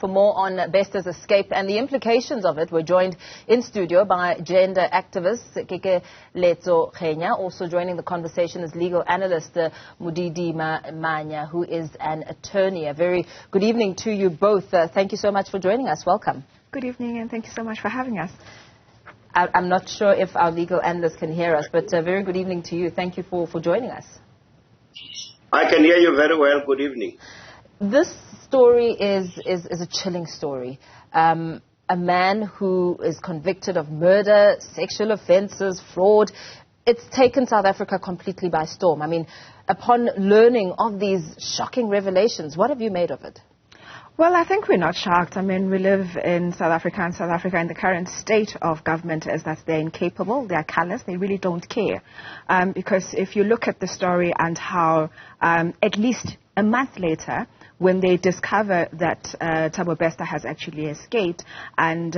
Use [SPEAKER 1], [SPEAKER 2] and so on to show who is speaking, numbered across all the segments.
[SPEAKER 1] For more on Bester's escape and the implications of it, we're joined in studio by gender activist Kekeletso Khena. Also joining the conversation is legal analyst Modidima Mannya, who is an attorney. A very good evening to you both. Thank you so much for joining us. Welcome.
[SPEAKER 2] Good evening, and thank you so much for having us.
[SPEAKER 1] I'm not sure if our legal analyst can hear us, but very good evening to you. Thank you for joining us.
[SPEAKER 3] I can hear you very well. Good evening.
[SPEAKER 1] This story is a chilling story. A man who is convicted of murder, sexual offences, fraud. It's taken South Africa completely by storm. I mean, upon learning of these shocking revelations, what have you made of it?
[SPEAKER 2] Well, I think we're not shocked. I mean, we live in South Africa, and South Africa in the current state of government is that they're incapable, they're callous, they really don't care. Because if you look at the story and how at least a month later, when they discover that Thabo Bester has actually escaped and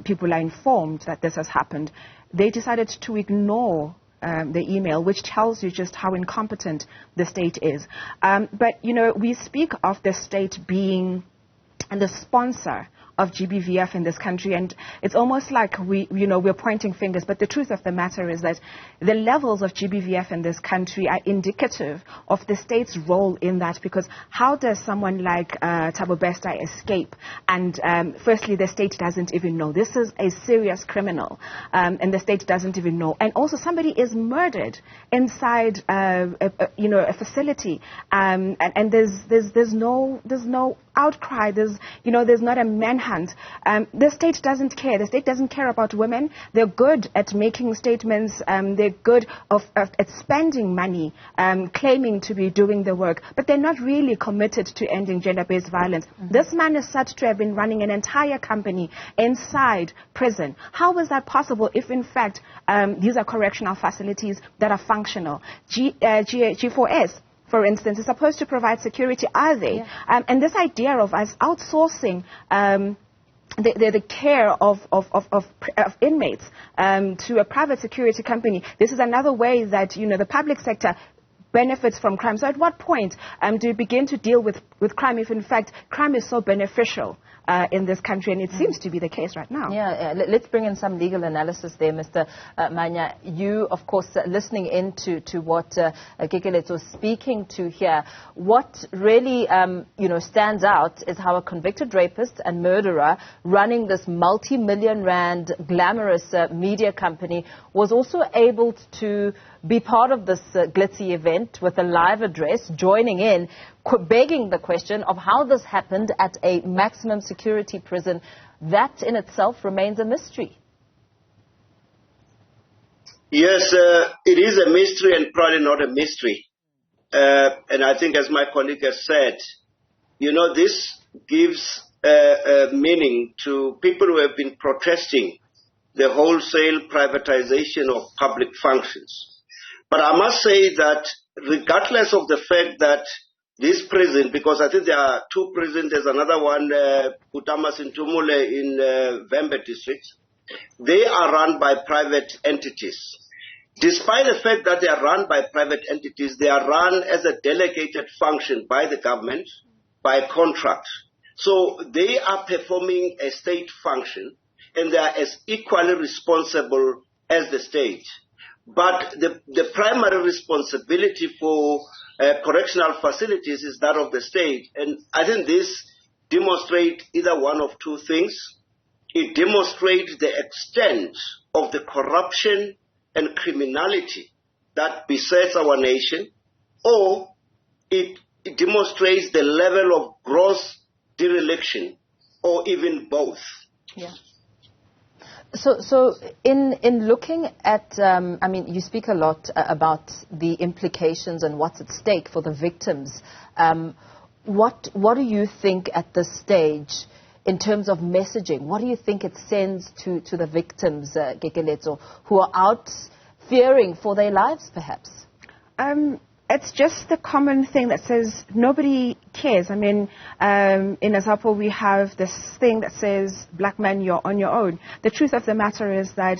[SPEAKER 2] people are informed that this has happened, they decided to ignore the email, which tells you just how incompetent the state is. But, you know, we speak of the state being the sponsor of GBVF in this country, and it's almost like we're pointing fingers, but the truth of the matter is that the levels of GBVF in this country are indicative of the state's role in that, because how does someone like Thabo Bester escape? And firstly, the state doesn't even know. This is a serious criminal, and the state doesn't even know. And also, somebody is murdered inside a facility, and there's no outcry. There's not a manhunt. The state doesn't care. The state doesn't care about women. They're good at making statements. They're good at spending money, claiming to be doing the work, but they're not really committed to ending gender-based violence. Mm-hmm. This man is said to have been running an entire company inside prison. How is that possible if, in fact, these are correctional facilities that are functional? G4S, for instance, is supposed to provide security. Are they? Yeah. And this idea of us outsourcing the care of inmates to a private security company, this is another way that, the public sector benefits from crime. So at what point do you begin to deal with crime if, in fact, crime is so beneficial in this country? And it seems to be the case right now.
[SPEAKER 1] Yeah, let's bring in some legal analysis there, Mr. Mannya. You, of course, listening into what Kekeletso is speaking to here. What really, stands out is how a convicted rapist and murderer running this multi-million rand glamorous media company was also able to be part of this glitzy event with a live address, joining in, begging the question of how this happened at a maximum security prison. That in itself remains a mystery.
[SPEAKER 3] Yes, it is a mystery and probably not a mystery. And I think, as my colleague has said, this gives meaning to people who have been protesting the wholesale privatization of public functions. But I must say that regardless of the fact that this prison, because I think there are two prisons, there's another one, Utamasintumule in Vembe district, they are run by private entities. Despite the fact that they are run by private entities, they are run as a delegated function by the government, by contract. So they are performing a state function, and they are as equally responsible as the state. But the primary responsibility for correctional facilities is that of the state. And I think this demonstrates either one of two things. It demonstrates the extent of the corruption and criminality that besets our nation, or it demonstrates the level of gross dereliction, or even both.
[SPEAKER 1] Yeah. So in looking at, you speak a lot about the implications and what's at stake for the victims. What do you think at this stage in terms of messaging? What do you think it sends to the victims, Kekeletso, who are out fearing for their lives, perhaps?
[SPEAKER 2] It's just the common thing that says nobody cares. I mean, in Azapo we have this thing that says, black man, you're on your own. The truth of the matter is that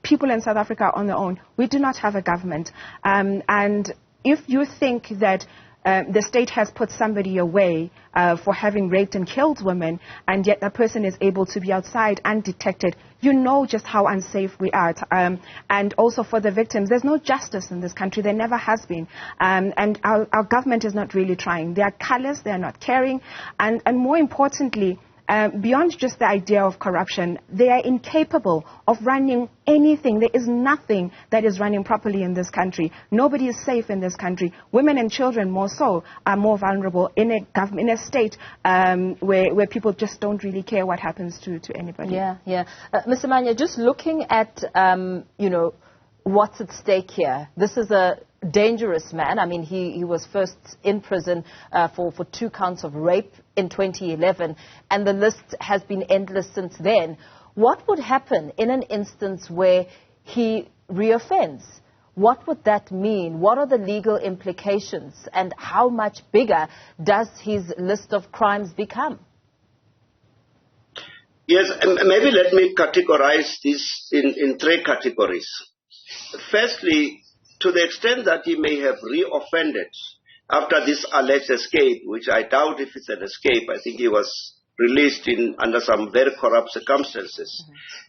[SPEAKER 2] people in South Africa are on their own. We do not have a government. And if you think that the state has put somebody away for having raped and killed women, and yet that person is able to be outside undetected, you know just how unsafe we are. And also for the victims, there's no justice in this country. There never has been. And our government is not really trying. They are callous. They are not caring. And more importantly, beyond just the idea of corruption, they are incapable of running anything. There is nothing that is running properly in this country. Nobody is safe in this country. Women and children, more so, are more vulnerable in a state where people just don't really care what happens to anybody.
[SPEAKER 1] Yeah. Mr. Mannya, just looking at, what's at stake here. This is a dangerous man. I mean, he was first in prison for 2 counts of rape in 2011, and the list has been endless since then. What would happen in an instance where he reoffends? What would that mean? What are the legal implications, and how much bigger does his list of crimes become?
[SPEAKER 3] Yes, maybe let me categorize this in 3 categories. Firstly, to the extent that he may have reoffended after this alleged escape, which I doubt if it's an escape, I think he was released under some very corrupt circumstances.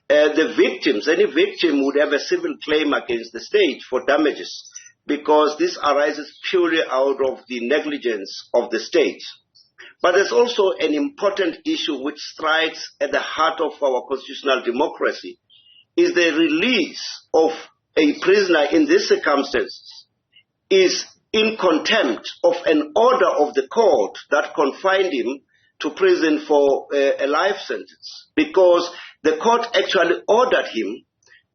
[SPEAKER 3] The victims, any victim would have a civil claim against the state for damages, because this arises purely out of the negligence of the state. But there's also an important issue which strikes at the heart of our constitutional democracy, is the release of a prisoner in these circumstances is in contempt of an order of the court that confined him to prison for a life sentence, because the court actually ordered him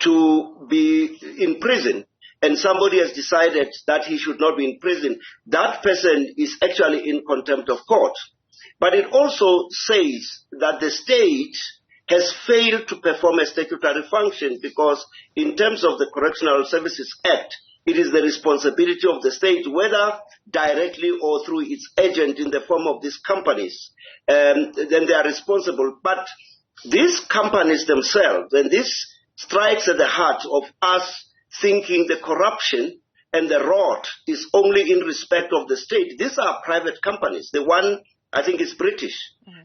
[SPEAKER 3] to be in prison, and somebody has decided that he should not be in prison. That person is actually in contempt of court. But it also says that the state has failed to perform a statutory function, because in terms of the Correctional Services Act, it is the responsibility of the state, whether directly or through its agent in the form of these companies, then they are responsible. But these companies themselves, and this strikes at the heart of us thinking the corruption and the rot is only in respect of the state. These are private companies. The one, I think, is British,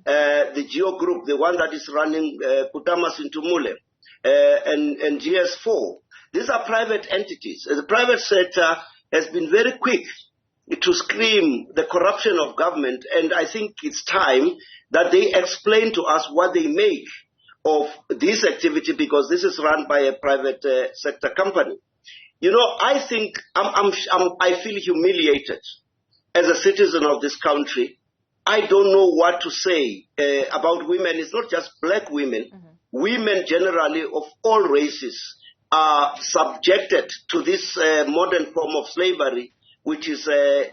[SPEAKER 3] the Geo Group, the one that is running Kutamas into Mule, and GS4. These are private entities. The private sector has been very quick to scream the corruption of government, and I think it's time that they explain to us what they make of this activity, because this is run by a private sector company. You know, I think I feel humiliated as a citizen of this country. I don't know what to say about women. It's not just black women. Women generally of all races are subjected to this modern form of slavery, which is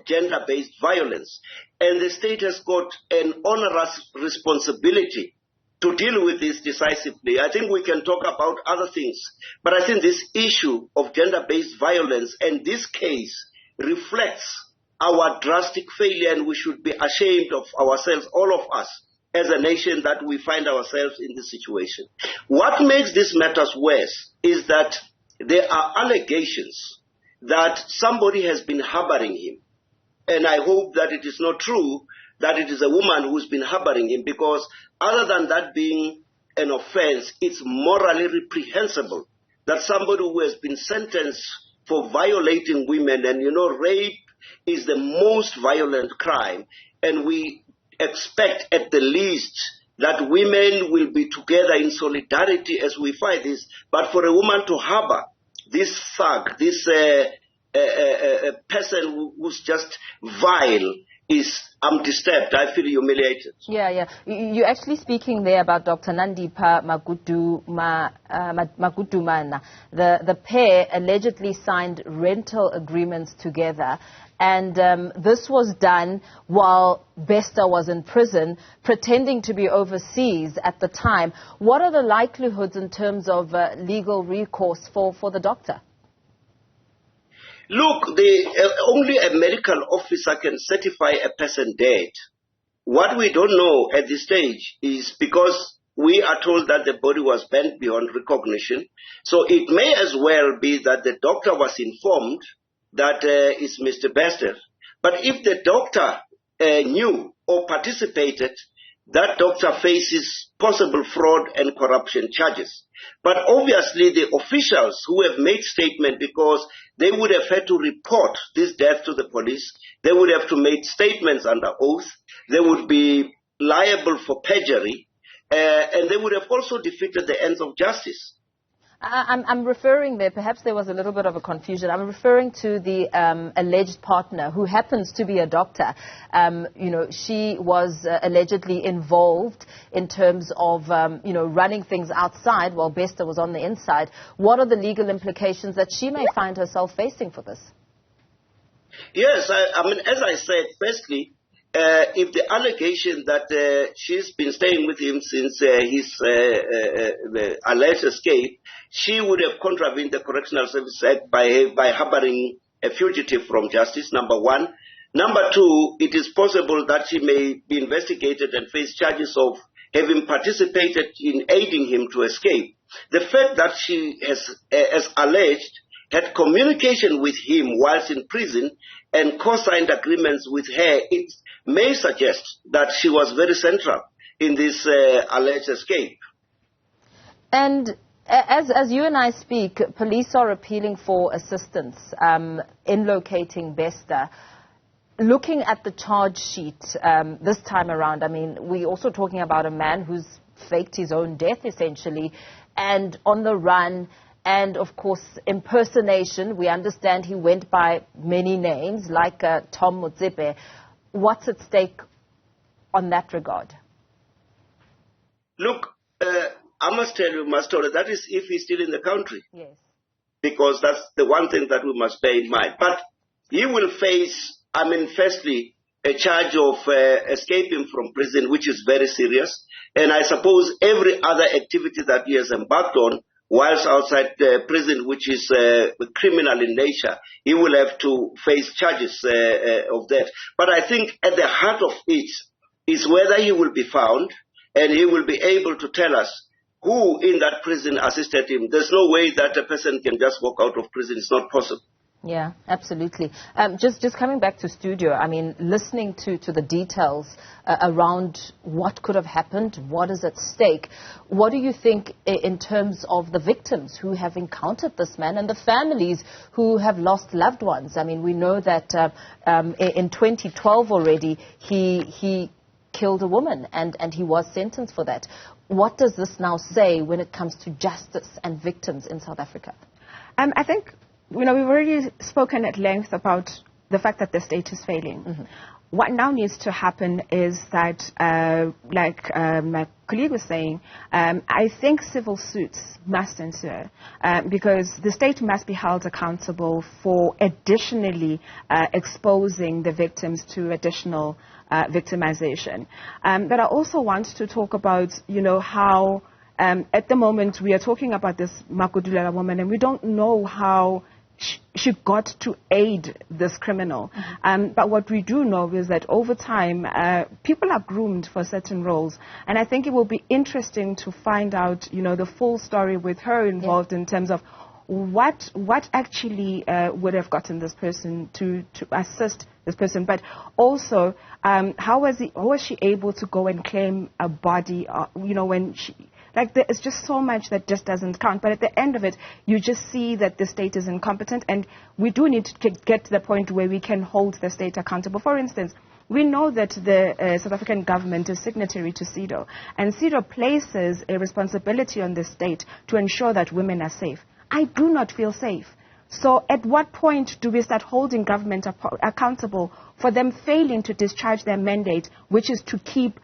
[SPEAKER 3] gender-based violence. And the state has got an onerous responsibility to deal with this decisively. I think we can talk about other things, but I think this issue of gender-based violence and this case reflects our drastic failure, and we should be ashamed of ourselves, all of us, as a nation, that we find ourselves in this situation. What makes these matters worse is that there are allegations that somebody has been harboring him. And I hope that it is not true that it is a woman who's been harboring him, because other than that being an offense, it's morally reprehensible that somebody who has been sentenced for violating women, and you know, rape is the most violent crime, and we expect at the least that women will be together in solidarity as we fight this. But for a woman to harbor this thug, this person who's just vile, I'm disturbed. I feel humiliated.
[SPEAKER 1] Yeah. You're actually speaking there about Dr. Nandipa Mannya. The pair allegedly signed rental agreements together, and this was done while Bester was in prison, pretending to be overseas at the time. What are the likelihoods in terms of legal recourse for the doctor?
[SPEAKER 3] Look, only a medical officer can certify a person dead. What we don't know at this stage is, because we are told that the body was bent beyond recognition, so it may as well be that the doctor was informed that it's Mr. Bester, But if the doctor knew or participated, that doctor faces possible fraud and corruption charges. But obviously the officials who have made statement, because they would have had to report this death to the police, they would have to make statements under oath, they would be liable for perjury, and they would have also defeated the ends of justice.
[SPEAKER 1] I'm referring there, perhaps there was a little bit of a confusion. I'm referring to the alleged partner who happens to be a doctor. She was allegedly involved in terms of, running things outside while Bester was on the inside. What are the legal implications that she may find herself facing for this? Yes,
[SPEAKER 3] I mean, as I said, firstly, if the allegation that she's been staying with him since his alleged escape, she would have contravened the Correctional Services Act by harboring a fugitive from justice, number one. Number two, it is possible that she may be investigated and face charges of having participated in aiding him to escape. The fact that she has, as alleged, had communication with him whilst in prison and co-signed agreements with her, it may suggest that she was very central in this alleged escape.
[SPEAKER 1] And as you and I speak, police are appealing for assistance in locating Bester. Looking at the charge sheet this time around, I mean, we're also talking about a man who's faked his own death, essentially, and on the run. And, of course, impersonation. We understand he went by many names, like Tom Motsepe. What's at stake on that regard?
[SPEAKER 3] Look, I must tell you my story. That is if he's still in the country.
[SPEAKER 1] Yes.
[SPEAKER 3] Because that's the one thing that we must bear in mind. But he will face, firstly, a charge of escaping from prison, which is very serious. And I suppose every other activity that he has embarked on whilst outside the prison, which is criminal in nature, he will have to face charges of that. But I think at the heart of it is whether he will be found and he will be able to tell us who in that prison assisted him. There's no way that a person can just walk out of prison. It's not possible.
[SPEAKER 1] Yeah, absolutely. Just coming back to studio, I mean, listening to the details around what could have happened, what is at stake, what do you think in terms of the victims who have encountered this man and the families who have lost loved ones? I mean, we know that in 2012 already he killed a woman and he was sentenced for that. What does this now say when it comes to justice and victims in South Africa?
[SPEAKER 2] I think, we've already spoken at length about the fact that the state is failing. Mm-hmm. What now needs to happen is that, like my colleague was saying, I think civil suits must ensue because the state must be held accountable for additionally exposing the victims to additional victimization. But I also want to talk about, how at the moment we are talking about this Makudulala woman and we don't know how she got to aid this criminal. Mm-hmm. But what we do know is that over time, people are groomed for certain roles. And I think it will be interesting to find out, the full story with her involved in terms of what actually would have gotten this person to assist this person. But also, how was she able to go and claim a body, when she... There's just so much that just doesn't count. But at the end of it, you just see that the state is incompetent. And we do need to get to the point where we can hold the state accountable. For instance, we know that the South African government is signatory to CEDAW. And CEDAW places a responsibility on the state to ensure that women are safe. I do not feel safe. So at what point do we start holding government accountable for them failing to discharge their mandate, which is to keep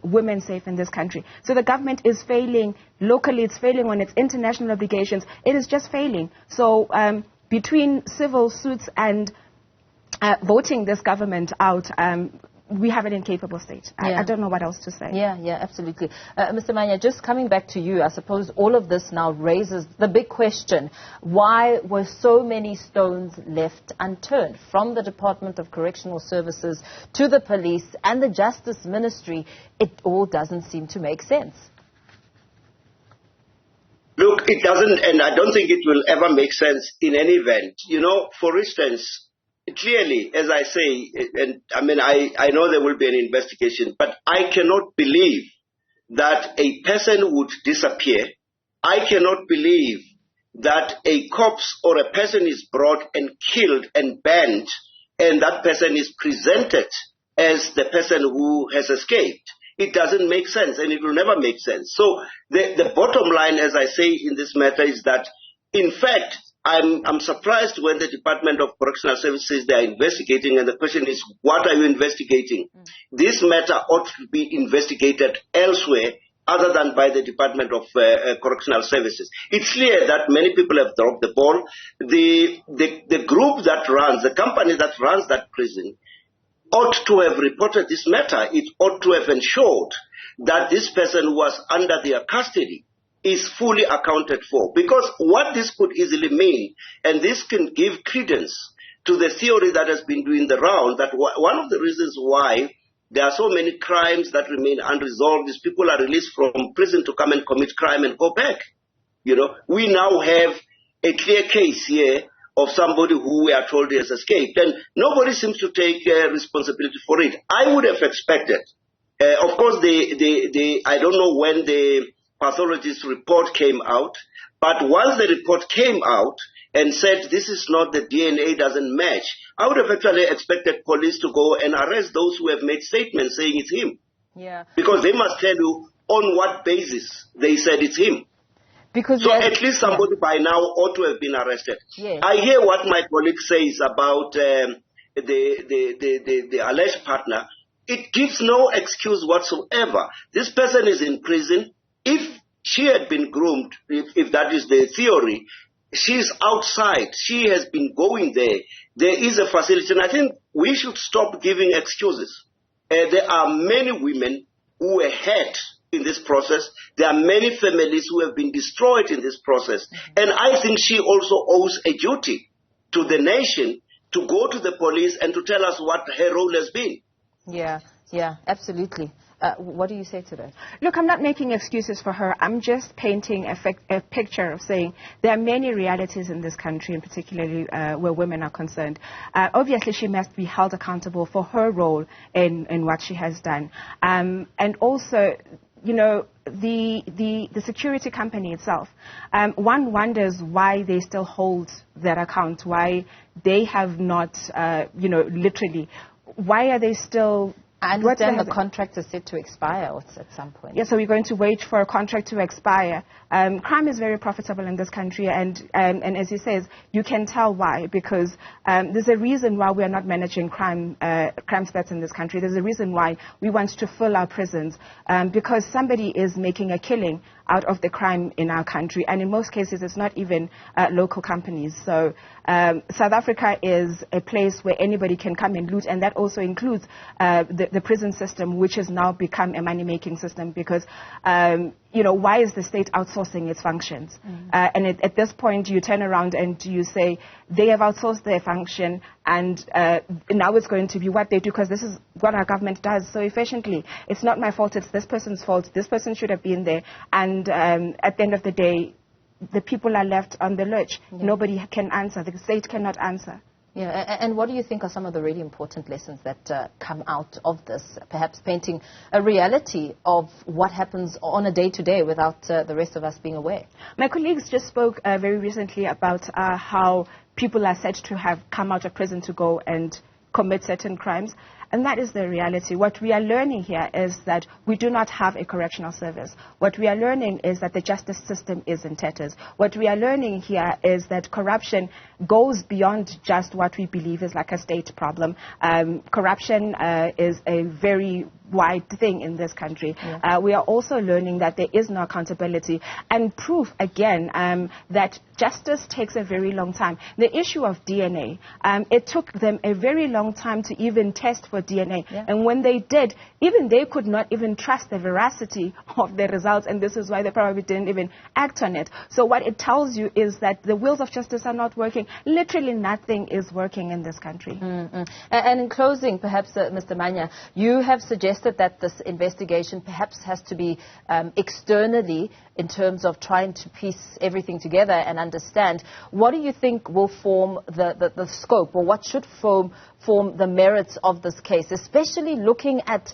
[SPEAKER 2] women safe in this country? So the government is failing locally, it's failing on its international obligations. It is just failing. So between civil suits and voting this government out, we have an incapable state. I don't know what else to say.
[SPEAKER 1] Yeah, absolutely. Mr. Mannya, just coming back to you, I suppose all of this now raises the big question. Why were so many stones left unturned? From the Department of Correctional Services to the police and the Justice Ministry, it all doesn't seem to make sense.
[SPEAKER 3] Look, it doesn't, and I don't think it will ever make sense in any event. For instance, clearly, as I say, and I mean, I know there will be an investigation, but I cannot believe that a person would disappear. I cannot believe that a corpse or a person is brought and killed and burned, and that person is presented as the person who has escaped. It doesn't make sense, and it will never make sense. So the bottom line, as I say in this matter, is that, in fact, I'm surprised when the Department of Correctional Services says they are investigating, and the question is, what are you investigating? This matter ought to be investigated elsewhere other than by the Department of Correctional Services. It's clear that many people have dropped the ball. The group that runs, the company that runs that prison, ought to have reported this matter. It ought to have ensured that this person who was under their custody is fully accounted for. Because what this could easily mean, and this can give credence to the theory that has been doing the round, that one of the reasons why there are so many crimes that remain unresolved is people are released from prison to come and commit crime and go back. You know, we now have a clear case here of somebody who we are told has escaped, and nobody seems to take responsibility for it. I would have expected, of course, I don't know when the pathologist's report came out, but once the report came out and said this is not, the DNA doesn't match, I would have actually expected police to go and arrest those who have made statements saying it's him.
[SPEAKER 1] Yeah.
[SPEAKER 3] Because they must tell you on what basis they said it's him.
[SPEAKER 1] Because
[SPEAKER 3] so at least somebody by now ought to have been arrested. Yes. I hear what my colleague says about the alleged partner. It gives no excuse whatsoever. This person is in prison. If she had been groomed, if that is the theory, she's outside. She has been going there. There is a facility. And I think we should stop giving excuses. There are many women who were hurt in this process. There are many families who have been destroyed in this process. And I think she also owes a duty to the nation to go to the police and to tell us what her role has been.
[SPEAKER 1] Yeah, absolutely. What do you say to that?
[SPEAKER 2] Look, I'm not making excuses for her. I'm just painting a picture of saying there are many realities in this country, and particularly where women are concerned. Obviously, she must be held accountable for her role in what she has done. And also, you know, the security company itself, one wonders why they still hold that account, why they have not, literally, why are they still...
[SPEAKER 1] I understand the contract is set to expire at some point.
[SPEAKER 2] Yeah, so we're going to wait for a contract to expire. Crime is very profitable in this country, and as he says, you can tell why, because there's a reason why we are not managing crime stats in this country. There's a reason why we want to fill our prisons, because somebody is making a killing out of the crime in our country, and in most cases it's not even local companies. So South Africa is a place where anybody can come and loot, and that also includes the prison system, which has now become a money-making system, because why is the state outsourcing its functions? And at this point you turn around and you say they have outsourced their function, and now it's going to be what they do, because this is what our government does so efficiently. It's not my fault, it's this person's fault. This person should have been there. And at the end of the day, the people are left on the lurch. Yeah. Nobody can answer. The state cannot answer.
[SPEAKER 1] Yeah, and what do you think are some of the really important lessons that come out of this, perhaps painting a reality of what happens on a day-to-day without the rest of us being aware?
[SPEAKER 2] My colleagues just spoke very recently about how people are said to have come out of prison to go and commit certain crimes. And that is the reality. What we are learning here is that we do not have a correctional service. What we are learning is that the justice system is in tatters. What we are learning here is that corruption goes beyond just what we believe is like a state problem. Corruption is a very wide thing in this country. Yeah. We are also learning that there is no accountability, and proof again that justice takes a very long time. The issue of DNA, it took them a very long time to even test for DNA.
[SPEAKER 1] Yeah.
[SPEAKER 2] And when they did, even they could not even trust the veracity of the results, and this is why they probably didn't even act on it. So what it tells you is that the wheels of justice are not working. Literally nothing is working in this country.
[SPEAKER 1] And in closing, perhaps, Mr. Mannya, you have suggested that this investigation perhaps has to be externally in terms of trying to piece everything together and understand. What do you think will form the scope, or what should form the merits of this case, especially looking at,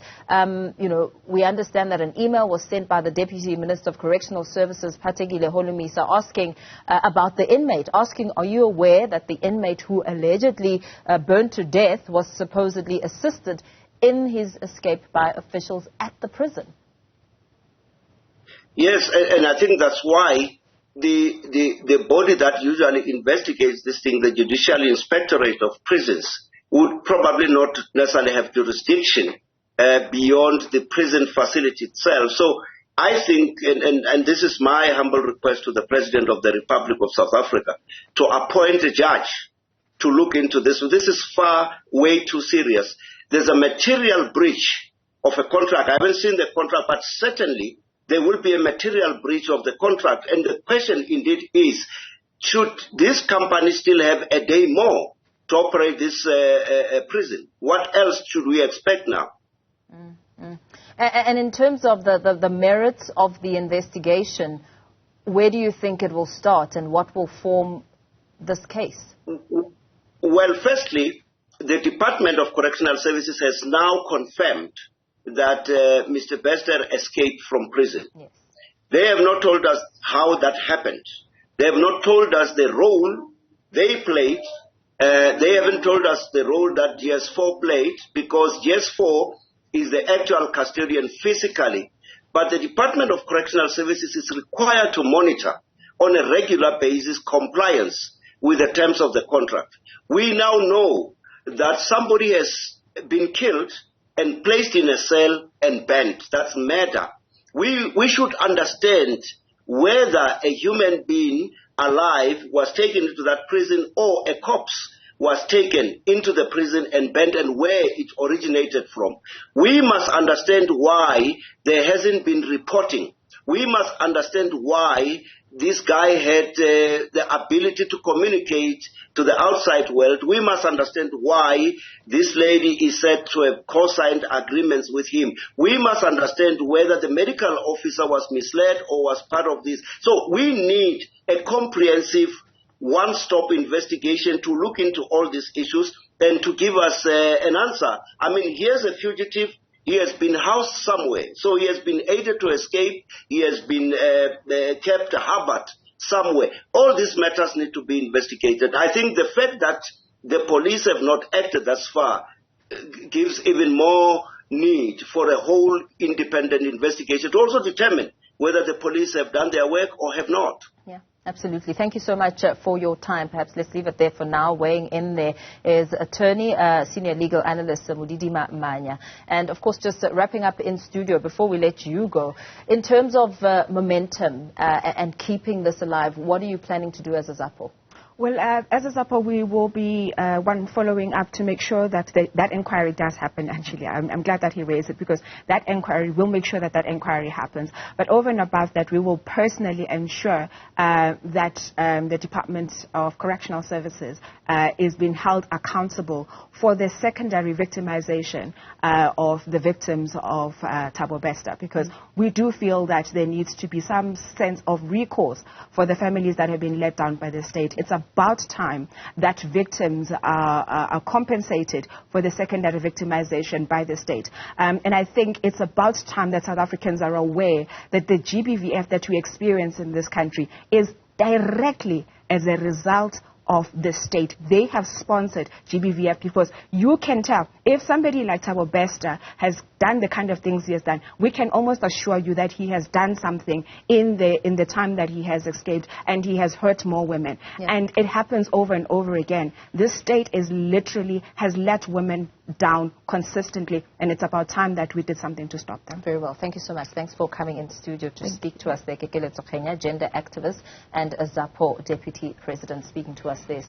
[SPEAKER 1] we understand that an email was sent by the Deputy Minister of Correctional Services, Phathekile Holomisa, asking about the inmate, asking, are you aware that the inmate who allegedly burned to death was supposedly assisted in his escape by officials at the prison?
[SPEAKER 3] Yes, and I think that's why the body that usually investigates this thing, the Judicial Inspectorate of Prisons, would probably not necessarily have jurisdiction beyond the prison facility itself. So I think, and this is my humble request to the President of the Republic of South Africa, to appoint a judge to look into this. So this is way too serious. There's a material breach of a contract. I haven't seen the contract, but certainly there will be a material breach of the contract. And the question indeed is, should this company still have a day more to operate this prison? What else should we expect now?
[SPEAKER 1] And in terms of the merits of the investigation, where do you think it will start and what will form this case?
[SPEAKER 3] Well, firstly, the Department of Correctional Services has now confirmed that Mr. Bester escaped from prison. Yes. They have not told us how that happened. They have not told us the role they played. They haven't told us the role that GS4 played, because GS4 is the actual custodian physically. But the Department of Correctional Services is required to monitor on a regular basis compliance with the terms of the contract. We now know that somebody has been killed and placed in a cell and burned. That's murder. We should understand whether a human being alive was taken into that prison or a corpse was taken into the prison and burned, and where it originated from. We must understand why there hasn't been reporting. We must understand why this guy had the ability to communicate to the outside world. We must understand why this lady is said to have co-signed agreements with him. We must understand whether the medical officer was misled or was part of this. So we need a comprehensive one-stop investigation to look into all these issues and to give us an answer. I mean, here's a fugitive. He has been housed somewhere. So he has been aided to escape. He has been kept harbored somewhere. All these matters need to be investigated. I think the fact that the police have not acted thus far gives even more need for a whole independent investigation to also determine whether the police have done their work or have not.
[SPEAKER 1] Yeah. Absolutely. Thank you so much for your time. Perhaps let's leave it there for now. Weighing in there is attorney, senior legal analyst, Modidima Mannya. And, of course, just wrapping up in studio before we let you go, in terms of momentum and keeping this alive, what are you planning to do as a ZAPO?
[SPEAKER 2] Well, as a ZAPO, we will be following up to make sure that that inquiry does happen, actually. I'm glad that he raised it, because that inquiry will make sure that inquiry happens. But over and above that, we will personally ensure that the Department of Correctional Services is being held accountable for the secondary victimization of the victims of Thabo Bester, because we do feel that there needs to be some sense of recourse for the families that have been let down by the state. It's about time that victims are compensated for the secondary victimization by the state. And I think it's about time that South Africans are aware that the GBVF that we experience in this country is directly as a result of the state. They have sponsored GBVF, because you can tell if somebody like Thabo Bester has done the kind of things he has done, we can almost assure you that he has done something in the time that he has escaped, and he has hurt more women. Yeah. And it happens over and over again. This state is literally has let women down consistently, and it's about time that we did something to stop them.
[SPEAKER 1] Very well. Thank you so much. Thanks for coming in studio to speak to us there. Kekeletso Khena, gender activist and a ZAPO deputy president, speaking to us there.